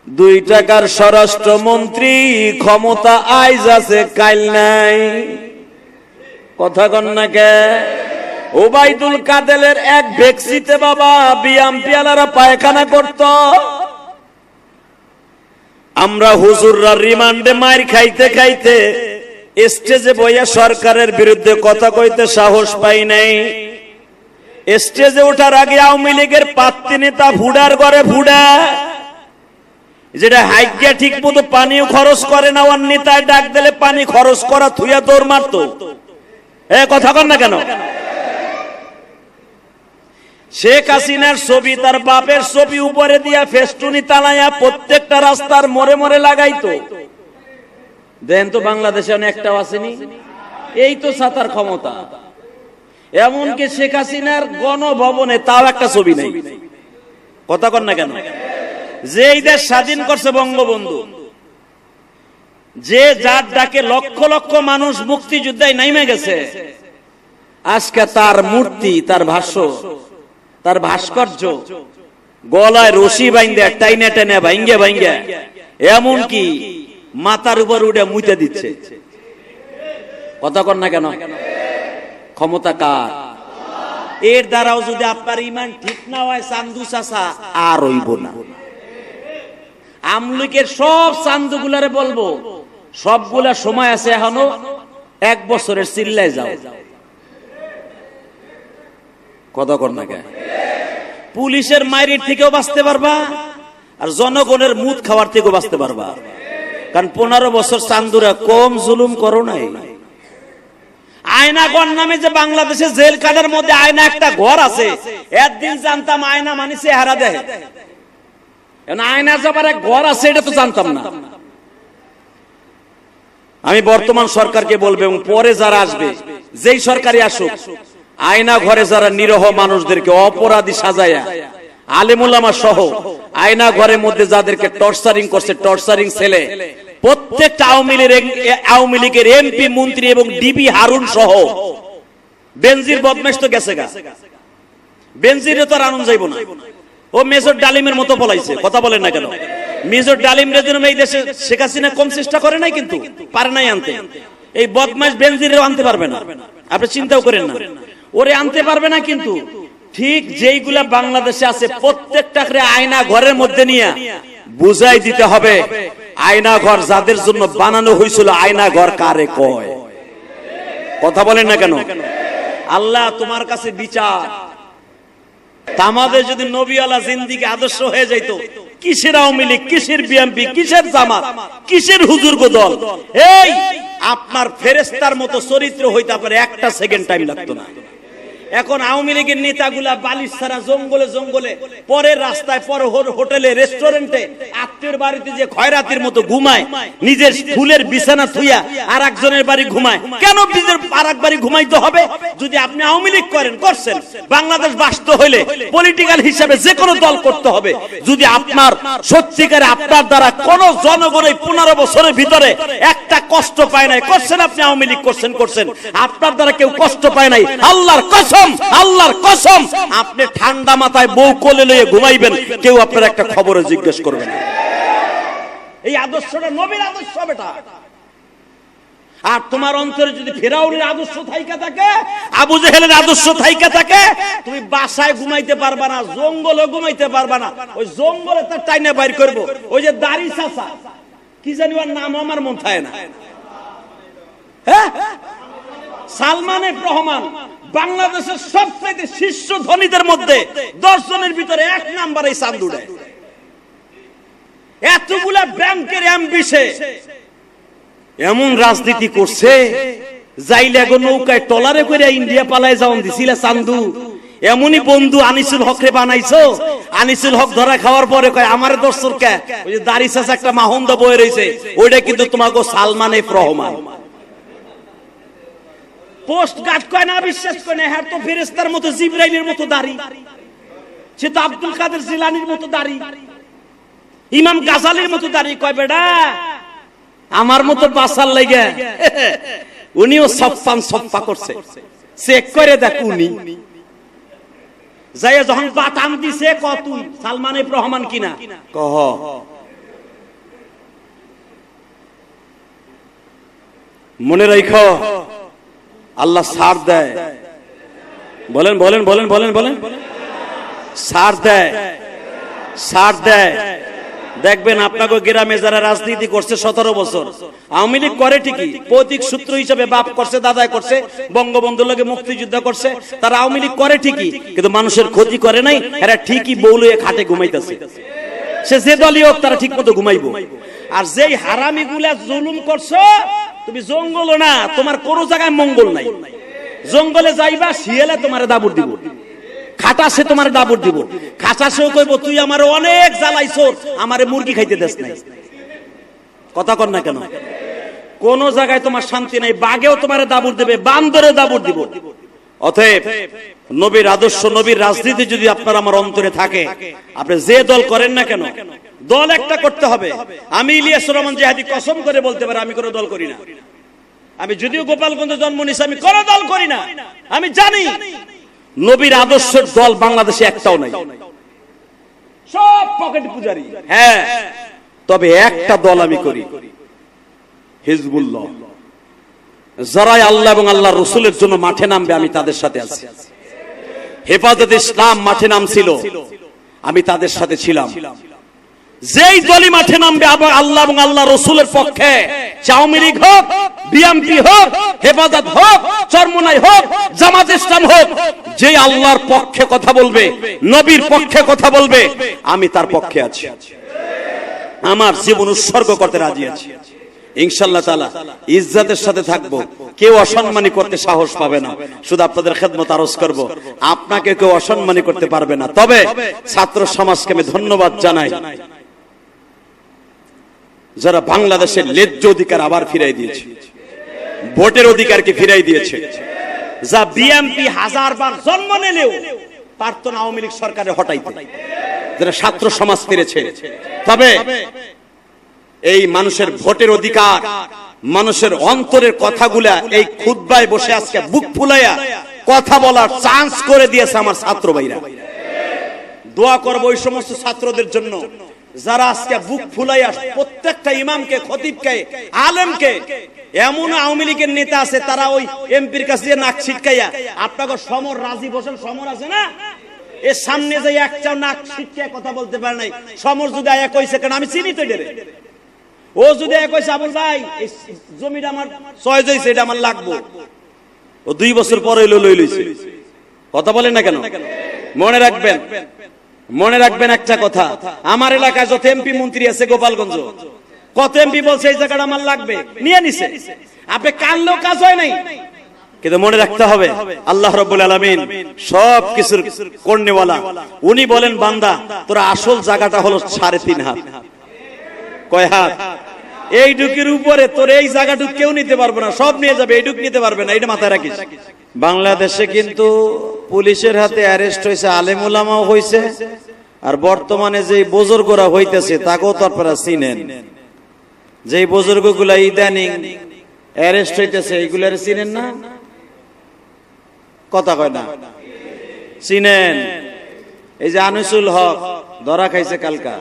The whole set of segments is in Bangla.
2 টাকার স্বরাষ্ট্রমন্ত্রী ক্ষমতা আইজ আছে কাইল নাই, কথা কন না কে? ওবাইদুল কাদেরের এক ভেক্সিতে বাবা বিএমপি আলারা পায়খানা করত। আমরা হুজুররা রিমান্ডে মাইর খাইতে খাইতে স্টেজে বইয়া সরকারের বিরুদ্ধে কথা কইতে সাহস পাই নাই। স্টেজে ওঠার আগে আওয়ামী লীগের পাত্তি নেতা ভুডার ঘরে ভুডা, যেটা হাইগা ঠিক মতো পানিও খরচ করে না, ওর নেতায় ডাক দিলে পানি খরচ করা থুইয়া দৌড় মারতো। কথা কন না কেন? শেখ হাসিনার ছবি, তার বাপের ছবি উপরে দিয়া ফেস্টুনি তালাইয়া প্রত্যেকটা রাস্তার মোড়ে মোড়ে লাগাইতো। দেন তো বাংলাদেশে একটাও আসেনি। এই তো ছাতার ক্ষমতা। এমনকি শেখ হাসিনার গণভবনে তাও একটা ছবি নেই, কথা কন না কেন? যে এই দেশ স্বাধীন করছে বঙ্গবন্ধু, যে যার ডাকে লক্ষ লক্ষ মানুষ মুক্তিযুদ্ধে নাইমে গেছে, আজকে তার মূর্তি, তার ভাষ্য, তার ভাস্কর্য গলায় রশি বাইন্দা টাইনে টাইনে ভাঙ্গে ভাঙ্গে এমনকি মাথার উপর উঠে মুইতে দিচ্ছে। কথা কন না কেন? ক্ষমতা কার? এর দ্বারাও যদি আপনার ইমান ঠিক না হয়, চান্দু চাচা আর হইব না। আমলিকের সব চান্দুগুলারে বলবো, সবগুলা সময় আছে, এখনো 1 বছরের চিল্লায় যাও। কথা কর না কেন? পুলিশের মাইরের থেকেও বাঁচতে পারবা, আর জনগণের মুদ খাওয়ার থেকেও বাঁচতে পারবা। কারণ 15 বছর চান্দুরা কম জুলুম করো নাই। আয়নাগর নামে যে বাংলাদেশে জেল খানার মধ্যে আয়না একটা ঘর আছে, একদিন জানতাম আয়না মানে চেহারা দেয়, আয়না যাবার এক ঘর আছে এটা তো জানতাম না। আমি বর্তমান সরকারকে বলবো এবং পরে যারা আসবে, যেই সরকারই আসুক, আয়না ঘরে যারা নিরহ মানুষদেরকে অপরাধী সাজায়া, আলেম উলামা সহ আয়না ঘরের মধ্যে যাদেরকে টর্চারিং করছে, টর্চারিং ছেলে, প্রত্যেকটা আওয়ামী লীগের এমপি মন্ত্রী এবং ডিবি হারুন সহ। বেনজির বদমাশ তো গেছে গা, বেনজিরে তো আর আনন্দ যাইব না। ও মেজর ডালিমের মতো পলাইছে, কথা বলেন না কেন? মেজর ডালিমের জন্য এই দেশে শেখ হাসিনা কম চেষ্টা করে নাই, কিন্তু পারে নাই আনতে। এই বদমাশ বেনজিরেও আনতে পারবে না, আপনি চিন্তাও করেন না, ওরে আনতে পারবে না। কিন্তু ঠিক যেইগুলা বাংলাদেশে আছে প্রত্যেকটা আয়না ঘরের মধ্যে নিয়ে বুঝাই দিতে হবে, আয়না ঘর যাদের জন্য বানানো হয়েছিল, আয়না ঘর কারে কয়? কথা বলেন না কেন? আল্লাহ তোমার কাছে বিচার। আমাদের যদি নবীওয়ালা জিন্দিগি আদর্শ হয়ে যাইত, কিসের আওয়ামী লীগ, কিসের বিএমপি, কিসের জামাত, কিসের হুজুর গো দল, এই আপনার ফেরেশতার মতো চরিত্র হইতে আপনার একটা সেকেন্ড টাইম লাগতো না। এখন আওয়ামী লীগের নেতাগুলা বালিশ ছাড়া জঙ্গলে জঙ্গলে, পরের রাস্তায়, পরে হোটেলে, রেস্টুরেন্টে, আত্মীয়ের বাড়িতে যে খয়রাতির মতো ঘুমায়, নিজের ফুলের বিছানা থুইয়া আর একজনের বাড়ি ঘুমায়। কেন নিজের আর এক বাড়ি ঘুমাইতে হবে? যদি আপনি আওয়ামী লীগ করেন, করছেন, বাংলাদেশ বাঁচতে হইলে পলিটিক্যাল হিসাবে যে কোনো দল করতে হবে। যদি আপনার সত্যিকারে আপনার দ্বারা কোন জনগণ এই 15 বছরের ভিতরে একটা কষ্ট পায় নাই, করছেন আপনি আওয়ামী লীগ করছেন, আপনার দ্বারা কেউ কষ্ট পায় নাই, আল্লাহর কসম, আল্লাহর কসম, আপনি ঠান্ডা মাথায় বউ কোলে লইয়ে ঘুমাইবেন, কেউ আপনার একটা খবরে জিজ্ঞেস করবে না। এই আদর্শটা নবীর আদর্শ বেটা। আর তোমার অন্তরে যদি ফিরাউনের আদর্শ থাইকা থাকে, আবু জেহেলের আদর্শ থাইকা থাকে, তুমি বাসায় ঘুমাইতে পারবা না, জঙ্গলে ঘুমাইতে পারবা না। ওই জঙ্গলে তার টাইনে বাইর করব। ওই যে দাড়ি চাচা, কি জানি ওর নাম আমার মন থাকে না, হ্যাঁ, সালমান এফ রহমান, বাংলাদেশের সবচেয়ে শীর্ষ ধনীদের মধ্যে 10 জনের ভিতরে 1 নাম্বার এই চান্দুড়ে। এতগুলা ব্যাংকের এমপি সে এমন রাজনীতি করছে, যাইলে গো নৌকায় টলারে করে ইন্ডিয়া পালায় যাওন দিছিল চান্দু। এমনই বন্ধু আনিসুল হক রে বানাইছো। আনিসুল হক ধরা খাওয়ার পরে কয় আমারে দর্শক কে, ওই যে দাড়ি চাচা একটা মাহন্দা বয়ে রয়েছে, ওইটা কিন্তু তোমাকে সালমান এফ রহমান। পোস্ট গার্ড কয় না, বিশ্বাস করে না, হ্যাঁ তো ফেরেশতার মতো, জিবরাইলের মতো দাড়ি, সে তো আব্দুল কাদের জিলানীর মতো দাড়ি, ইমাম গাজালির মতো দাড়ি। কয় বেডা আমার মতো বাসার লাগে উনিও সফা করছে, চেক করে দেখ। উনি যাই যখন বাটাম দিছে, ক তুই সালমান এফ রহমান কিনা, কহ মনে রাখো আল্লাহ ছাড় দেয়, বলেন বলেন বলেন বলেন বলেন, ছাড় দেয়, ছাড় দেয়। দেখবেন আপনাকে গ্রামে যারা রাজনীতি করছে 17 বছর, আওয়ামী লীগ করে ঠিকই, পৈতৃক সূত্র হিসেবে বাপ করছে, দাদাই করছে, বঙ্গবন্ধুর লগে মুক্তিযুদ্ধ করছে, তারা আওয়ামী লীগ করে ঠিকই, কিন্তু মানুষের ক্ষতি করে নাই। এরা ঠিকই বউলুয়ে খাটে ঘুমাইতেছে। সে যে দলই হোক তারা ঠিক মতো ঘুমাইবো। আর যেই হারামি গুলা জুলুম করছো, তুমি জঙ্গল না, তোমার কোনো জায়গায় মঙ্গল নাই। জঙ্গলে যাইবা, শিয়ালে তোমার দাবুর দিব, খাটাসে তোমার দাবুর দিব, খাটাসেও কইব তুই আমার অনেক জ্বালাইছো, আমারে মুরগি খাইতে দেস নাই। কথা কর না কেন? কোন জায়গায় তোমার শান্তি নাই। বাঘেও তোমার দাবুর দেবে, বান্দরে দাবুর দিব। অতএব নবীর আদর্শ, নবীর রাজনীতি যদি আপনার আমার অন্তরে থাকে, আপনি যে দল করেন না কেন, দল একটা করতে হবে। আমি ইলিয়াস রহমান জিহাদি কসম করে বলতে পারি, আমি কোনো দল করি না। আমি যদিও গোপালগঞ্জে জন্ম নিয়েছি, আমি কোনো দল করি না। আমি জানি নবীর আদর্শের দল বাংলাদেশে একটাও নাই, সব পকেট পূজারি। হ্যাঁ, তবে একটা দল আমি করি, হিজবুল্লাহ। যারাই আল্লাহ এবং আল্লাহ রসুলের জন্য মাঠে নামবে, আমি তাদের সাথে আছি। হেফাজতে ইসলাম মাঠে নামছিল, আমি তাদের সাথে ছিলাম। যেই দলই মাঠে নামবে আল্লাহ এবং আল্লাহ রসুলের পক্ষে, আওয়ামী লীগ হোক, বিএনপি হোক, হেফাজত হোক, চরমোনাই হোক, জামাত ইসলাম হোক, যে আল্লাহর পক্ষে কথা বলবে, নবীর পক্ষে কথা বলবে, আমি তার পক্ষে আছি। আমার জীবন উৎসর্গ করতে রাজি আছি ইনশাআল্লাহ তাআলা। ইজ্জতের সাথে থাকবো, কেউ অসম্মানী করতে সাহস পাবে না। শুধু আপনাদের খেদমত আরজ করব, আপনাকে কেউ অসম্মানী করতে পারবে না। তবে ছাত্র সমাজকে আমি ধন্যবাদ জানাই, যারা বাংলাদেশের ন্যায্য অধিকার আবার ফিরাই দিয়েছে, ভোটের অধিকারকে ফিরাই দিয়েছে। যা বিএনপি হাজারবার জন্ম নিলেও পারত না আওয়ামী লীগ সরকারে হটাইতে, যারা ছাত্র সমাজ ফিরেছে। তবে এই মানুষের ভোটের অধিকার, মানুষের অন্তরের কথাগুলা এই খুতবায় বসে আজকে বুক ফুলাইয়া কথা বলার চান্স করে দিয়েছে আমার ছাত্র ভাইরা। দোয়া করব ওই সমস্ত ছাত্রদের জন্য যারা আজকে বুক ফুলাইয়া প্রত্যেকটা ইমামকে, খতিবকে, আলেমকে, এমন আওয়ামী লীগের নেতা আছে তারা ওই এমপির কাছে নাক ছিটকাইয়া, আপনাকে সমর, রাজীব হোসেন সমর আছে না, এর সামনে যে একটা নাক ছিটকায় কথা বলতে পারে নাই। সমর যদি আয়া কইছে, কারণ আমি চিনি তো এটারে, ও যদি আয়া কইছে আবুল ভাই এই জমিটা আমার চয়েস হইছে, এটা আমার লাগবে, ও 2 বছর পরে লই লইছে। কথা বলেন না কেন? মনে রাখবেন, মনে রাখবেন একটা কথা, আমার এলাকায় যত এমপি মন্ত্রী আছে গোপালগঞ্জ, কত এমপি বলছে এই জায়গাটা আমার লাগবে, নিয়ে নিছে। আপনি কানলেও কাজ হয় নাই, কিন্তু মনে রাখতে হবে আল্লাহ রাব্বুল আলামিন সব কিছুর করনেওয়ালা। উনি বলেন, বান্দা তোরা আসল জায়গাটা হলো 3.5 হাত। কয় হাত? এই ডুকির উপরে তোর এই জায়গাটুকু কেউ নিতে পারবে না, সব নিয়ে যাবে, এইটুক নিতে পারবে না, এটা মাথায় রাখিস। বাংলাদেশে কিন্তু পুলিশের হাতে অ্যারেস্ট হয়েছে, আলেম উলামাও হয়েছে, আর বর্তমানে যে বুজুর্গরা হইতেছে তাকেও তো আপনারা চিনেন। যে বুজুর্গগুলা ইদানিং অ্যারেস্ট হইতেছে, এইগুলার চিনেন না? কথা কয় না? চিনেন? এই যে আনিসুল হক ধরা খাইছে কালকা,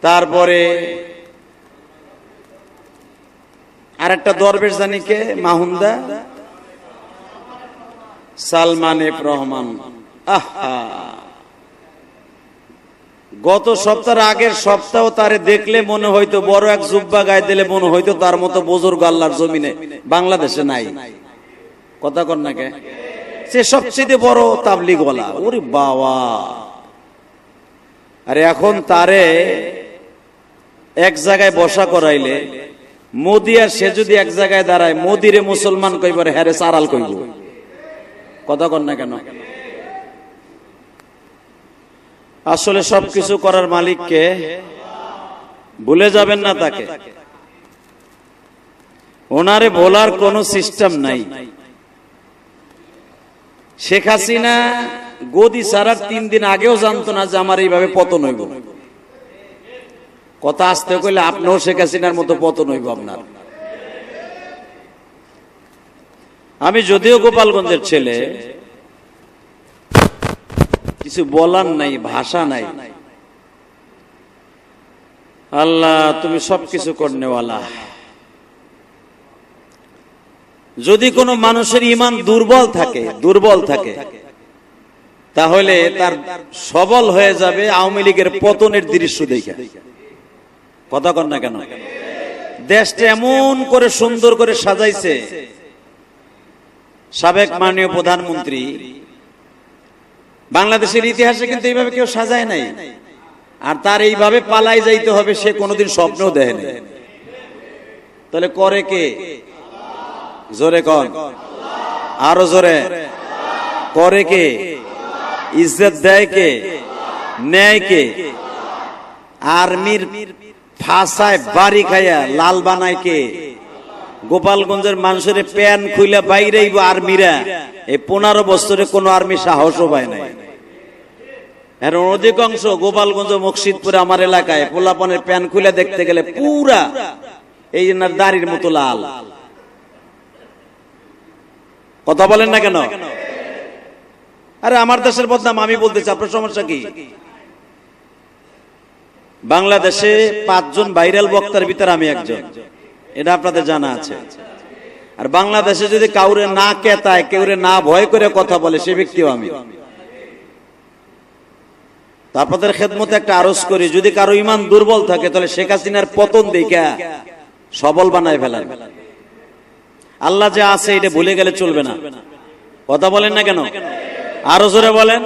তারপরে আর একটা দরবেশ জানি কে, মাহুন্দা, সালমান এফ রহমান। আহা, গত সপ্তাহের আগের সপ্তাহ তারে দেখলে মনে হইতো বড় এক জুব্বা গায়ে দিলে মনে হইতো তার মতো বুজুর্গ আল্লাহর জমিনে বাংলাদেশে নাই। কথা কর না কে? সে সবচেয়ে বড় তাবলীগওয়ালা। ওরে বাবা! আরে এখন তারে এক জায়গায় বসা করাইলে, মোদি আর সে যদি এক জায়গায় দাঁড়ায়, মোদিরে মুসলমান কইবার, হ্যারে সারাল কইব। কথা কর না কেন? আসলে সবকিছু করার মালিককে ভুলে যাবেন না, তাকে। ওনারে বলার কোন সিস্টেম নাই। শেখ হাসিনা গদি ছাড়ার 3 দিন আগেও জানতো না যে আমার এইভাবে পতন হইব। কথা আসতে কইলে আপনিও শেখ হাসিনার মতো পতন হইব আপনার। আমি যদিও গোপালগঞ্জের ছেলে, কিছু বলার নাই, ভাষা নাই। আল্লাহ তুমি সবকিছু করনেওয়ালা। যদি কোনো মানুষের ঈমান দুর্বল থাকে তাহলে তার সবল হয়ে যাবে আওয়ামী লীগের পতনের দৃশ্য দেখে। কথা কন না কেন? দেশটা এমন করে সুন্দর করে সাজাইছে সাবেক মাননীয় প্রধানমন্ত্রী। বাংলাদেশের ইতিহাসে কিন্তু এইভাবে কেউ সাজায় নাই। আর তার এইভাবে পালাই যাইতে হবে সে কোনোদিন স্বপ্নও দেখেনি। তাহলে করে কে? জোরে কন, আরো জোরে। করে কে? ইজ্জত দেয় কে? নেয় কে? আর্মির ফাঁসায় বাড়ি খাইয়া লাল বানায় কে? গোপালগঞ্জের মানুষের প্যান খুইলা বাইরেই আর্মিরা। এই 15 বছরে কোন আর্মি সাহসও পায় নাই। এর অধিকাংশ গোপালগঞ্জ মকসিদপুরে আমার এলাকায় পোলাপনের প্যান খুলে দেখতে গেলে পুরা এই দাড়ির মতো লাল। কথা বলেন না কেন? আরে আমার দেশের বদনাম আমি বলতেছি, আপনার সমস্যা কি? বাংলাদেশে 5 জন ভাইরাল বক্তার ভিতরে আমি একজন, এটা আপনাদের জানা আছে। আর বাংলাদেশে যদি কাউরে না কেতায়, কেউরে না ভয় করে কথা বলে, সে ব্যক্তিও আমি। আপনাদের খেদমতে একটা আরজ করি, যদি কারো ঈমান দুর্বল থাকে তাহলে শেখ হাসিনার পতন দেখা সবল বানায় ফেলার। আল্লাহ যে আছে এটা ভুলে গেলে চলবে না। কথা বলেন না কেন? আরো জোরে বলেন।